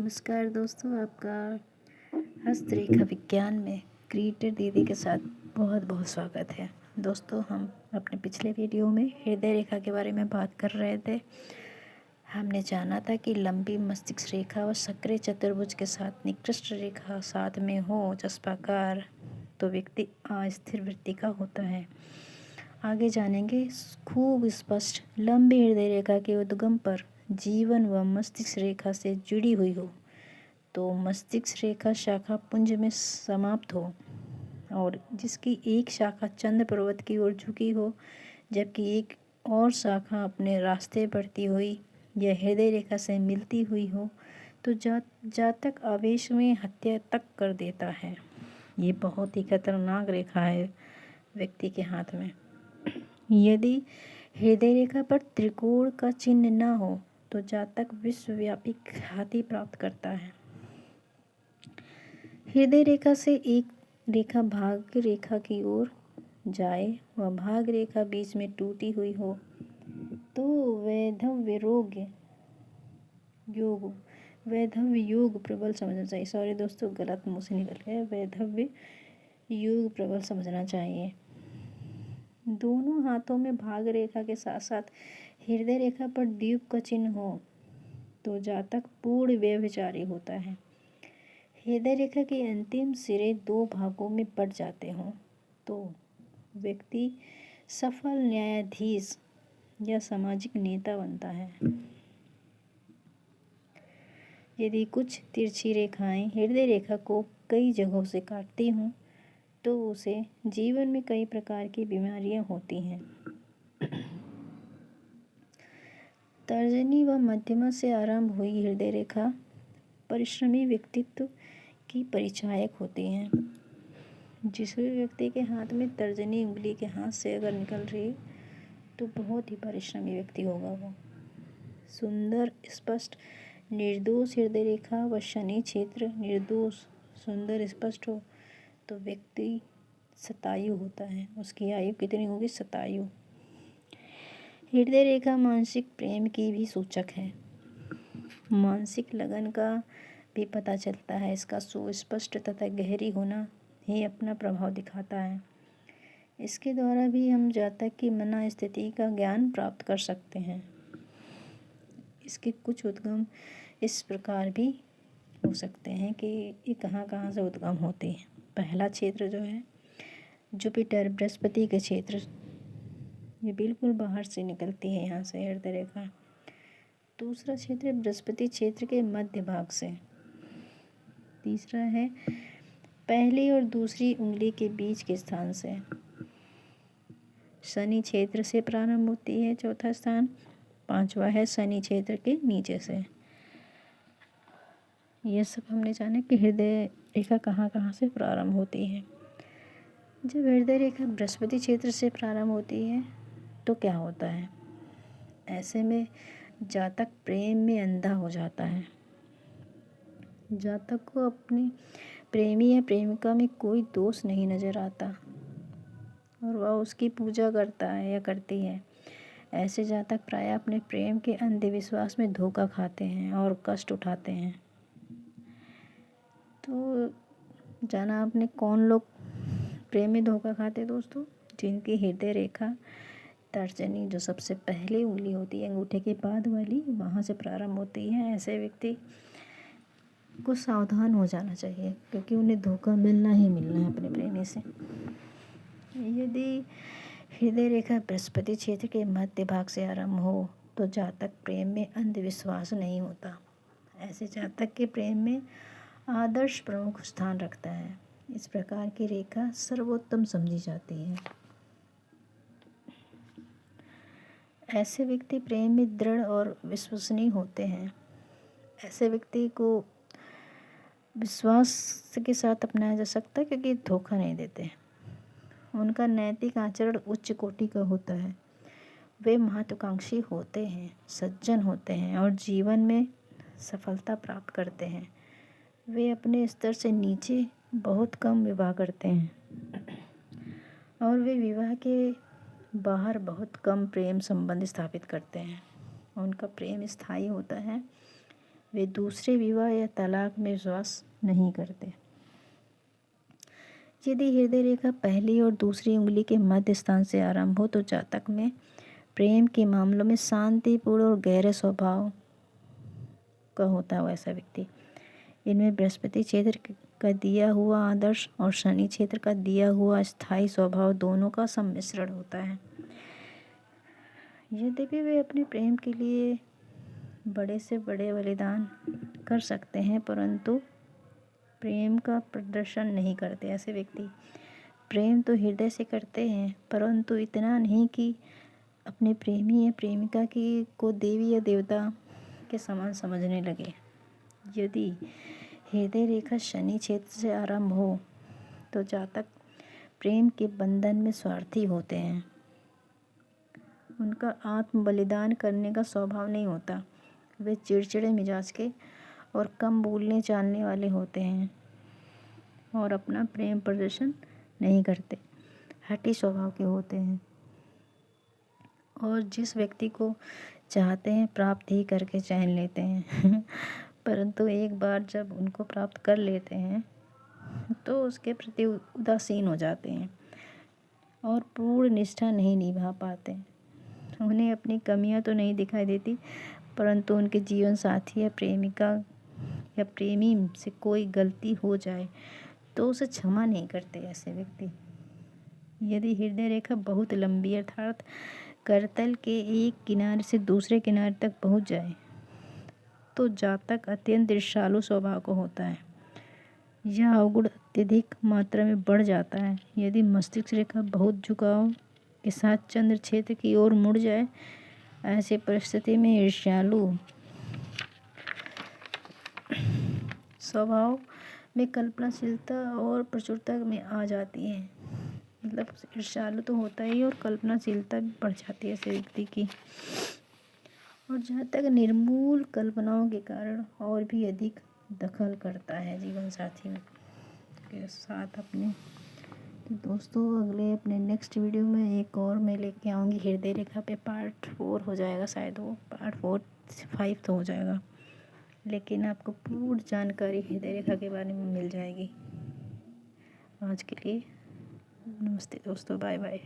नमस्कार दोस्तों, आपका हस्तरेखा विज्ञान में क्रिएटर दीदी के साथ बहुत बहुत स्वागत है। दोस्तों, हम अपने पिछले वीडियो में हृदय रेखा के बारे में बात कर रहे थे। हमने जाना था कि लंबी मस्तिष्क रेखा और सक्रिय चतुर्भुज के साथ निकृष्ट रेखा साथ में हो चस्पाकार तो व्यक्ति अस्थिर वृत्ति का होता है। आगे जानेंगे खूब स्पष्ट लंबी हृदय रेखा के उद्गम पर जीवन व मस्तिष्क रेखा से जुड़ी हुई हो तो मस्तिष्क रेखा शाखा पुंज में समाप्त हो और जिसकी एक शाखा चंद्र पर्वत की ओर झुकी हो जबकि एक और शाखा अपने रास्ते बढ़ती हुई या हृदय रेखा से मिलती हुई हो तो जातक आवेश में हत्या तक कर देता है। ये बहुत ही खतरनाक रेखा है व्यक्ति के हाथ में। यदि हृदय रेखा पर त्रिकोण का चिन्ह न हो तो जातक विश्वव्यापी ख्याति प्राप्त करता है। हृदय रेखा से एक रेखा भाग्य रेखा की ओर जाए व भाग रेखा बीच में टूटी हुई हो तो वैधव्य योग प्रबल समझना चाहिए। सॉरी दोस्तों, गलत मुंह से निकल गया। वैधव्य योग प्रबल समझना चाहिए। दोनों हाथों में भाग रेखा के साथ साथ हृदय रेखा पर द्वीप का चिन्ह हो तो जातक पूर्ण व्यभिचारी होता है। हृदय रेखा के अंतिम सिरे दो भागों में बट जाते हों तो व्यक्ति सफल न्यायाधीश या सामाजिक नेता बनता है। यदि कुछ तिरछी रेखाएं हृदय रेखा को कई जगहों से काटती हों तो उसे जीवन में कई प्रकार की बीमारियां होती हैं। तर्जनी व मध्यमा से आरंभ हुई हृदय रेखा परिश्रमी व्यक्तित्व की परिचायक होती हैं। जिस भी व्यक्ति के हाथ में तर्जनी उंगली के हाथ से अगर निकल रही तो बहुत ही परिश्रमी व्यक्ति होगा वो। सुंदर स्पष्ट निर्दोष हृदय रेखा व शनि क्षेत्र निर्दोष सुंदर स्पष्ट हो तो व्यक्ति शतायु होता है। उसकी आयु कितनी होगी? शतायु। हृदय रेखा मानसिक प्रेम की भी सूचक है। मानसिक लगन का भी पता चलता है। इसका सुस्पष्ट तथा गहरी होना ही अपना प्रभाव दिखाता है। इसके द्वारा भी हम जातक की मना स्थिति का ज्ञान प्राप्त कर सकते हैं। इसके कुछ उद्गम इस प्रकार भी हो सकते हैं कि ये कहाँ कहाँ से उद्गम होती है। पहला क्षेत्र जो है जुपिटर बृहस्पति के क्षेत्र, ये बिल्कुल बाहर से निकलती है यहाँ से हृदय रेखा। दूसरा क्षेत्र बृहस्पति क्षेत्र के मध्य भाग से। तीसरा है पहली और दूसरी उंगली के बीच के स्थान से। शनि क्षेत्र से प्रारंभ होती है चौथा स्थान। पांचवा है शनि क्षेत्र के नीचे से। यह सब हमने जाना कि हृदय रेखा कहाँ कहाँ से प्रारंभ होती है। जब हृदय रेखा बृहस्पति क्षेत्र से प्रारंभ होती है तो क्या होता है? ऐसे में जातक प्रेम में अंधा हो जाता है। जातक को अपने प्रेमी या प्रेमिका में कोई दोष नहीं नजर आता और वह उसकी पूजा करता है या करती है। ऐसे जातक प्रायः अपने प्रेम के अंधविश्वास में धोखा खाते हैं और कष्ट उठाते हैं। तो जाना आपने कौन लोग प्रेम में धोखा खाते दोस्तों? जिनकी हृदय रेखा तर्जनी जो सबसे पहली उंगली होती है अंगूठे के बाद वाली, वहाँ से प्रारंभ होती है। ऐसे व्यक्ति को सावधान हो जाना चाहिए क्योंकि उन्हें धोखा मिलना ही मिलना है अपने प्रेमी से। यदि हृदय रेखा बृहस्पति क्षेत्र के मध्य भाग से आरंभ हो तो जातक प्रेम में अंधविश्वास नहीं होता। ऐसे जातक के प्रेम में आदर्श प्रमुख स्थान रखता है। इस प्रकार की रेखा सर्वोत्तम समझी जाती है। ऐसे व्यक्ति प्रेम में दृढ़ और विश्वसनीय होते हैं। ऐसे व्यक्ति को विश्वास के साथ अपनाया जा सकता है क्योंकि धोखा नहीं देते। उनका नैतिक आचरण उच्च कोटि का होता है। वे महत्वाकांक्षी होते हैं, सज्जन होते हैं और जीवन में सफलता प्राप्त करते हैं। वे अपने स्तर से नीचे बहुत कम विवाह करते हैं और वे विवाह के बाहर बहुत कम प्रेम संबंध स्थापित करते हैं। उनका प्रेम स्थायी होता है। वे दूसरे विवाह या तलाक में विश्वास नहीं करते। यदि हृदय रेखा पहली और दूसरी उंगली के मध्य स्थान से आरंभ हो तो जातक में प्रेम के मामलों में शांतिपूर्ण और गहरे स्वभाव का होता है वैसा व्यक्ति। इनमें बृहस्पति क्षेत्र का दिया हुआ आदर्श और शनि क्षेत्र का दिया हुआ स्थायी स्वभाव दोनों का सम्मिश्रण होता है। यद्यपि वे अपने प्रेम के लिए बड़े से बड़े बलिदान कर सकते हैं, परंतु प्रेम का प्रदर्शन नहीं करते। ऐसे व्यक्ति प्रेम तो हृदय से करते हैं, परंतु इतना नहीं कि अपने प्रेमी या प्रेमिका की को देवी या देवता के समान समझने लगे। यदि हृदय रेखा शनि क्षेत्र से आरंभ हो तो जातक प्रेम के बंधन में स्वार्थी होते हैं। उनका आत्म बलिदान करने का स्वभाव नहीं होता। वे चिड़चिड़े मिजाज के और कम बोलने चालने वाले होते हैं और अपना प्रेम प्रदर्शन नहीं करते, हठी स्वभाव के होते हैं और जिस व्यक्ति को चाहते हैं प्राप्त ही करके चैन लेते हैं परंतु एक बार जब उनको प्राप्त कर लेते हैं तो उसके प्रति उदासीन हो जाते हैं और पूर्ण निष्ठा नहीं निभा पाते। उन्हें अपनी कमियां तो नहीं दिखाई देती, परंतु उनके जीवन साथी या प्रेमिका या प्रेमी से कोई गलती हो जाए तो उसे क्षमा नहीं करते ऐसे व्यक्ति। यदि हृदय रेखा बहुत लंबी अर्थात करतल के एक किनारे से दूसरे किनारे तक पहुंच जाए तो जातक अत्यंत ईर्ष्यालु स्वभाव को होता है। यह अवगुण अत्यधिक मात्रा में बढ़ जाता है। यदि मस्तिष्क रेखा बहुत झुकाव के साथ चंद्र क्षेत्र की ओर मुड़ जाए, ऐसी परिस्थिति में ईर्ष्यालु स्वभाव में कल्पनाशीलता और प्रचुरता में आ जाती है। मतलब ईर्ष्यालु तो होता ही और कल्पनाशीलता भी बढ़ जाती है ऐसे व्यक्ति की। और जहाँ तक निर्मूल कल्पनाओं के कारण और भी अधिक दखल करता है जीवन साथी के साथ अपने। तो दोस्तों अगले अपने नेक्स्ट वीडियो में एक और मैं लेके आऊँगी हृदय रेखा पे पार्ट 4 हो जाएगा, शायद वो पार्ट 5 तो हो जाएगा, लेकिन आपको पूर्ण जानकारी हृदय रेखा के बारे में मिल जाएगी। आज के लिए नमस्ते दोस्तों, बाय बाय।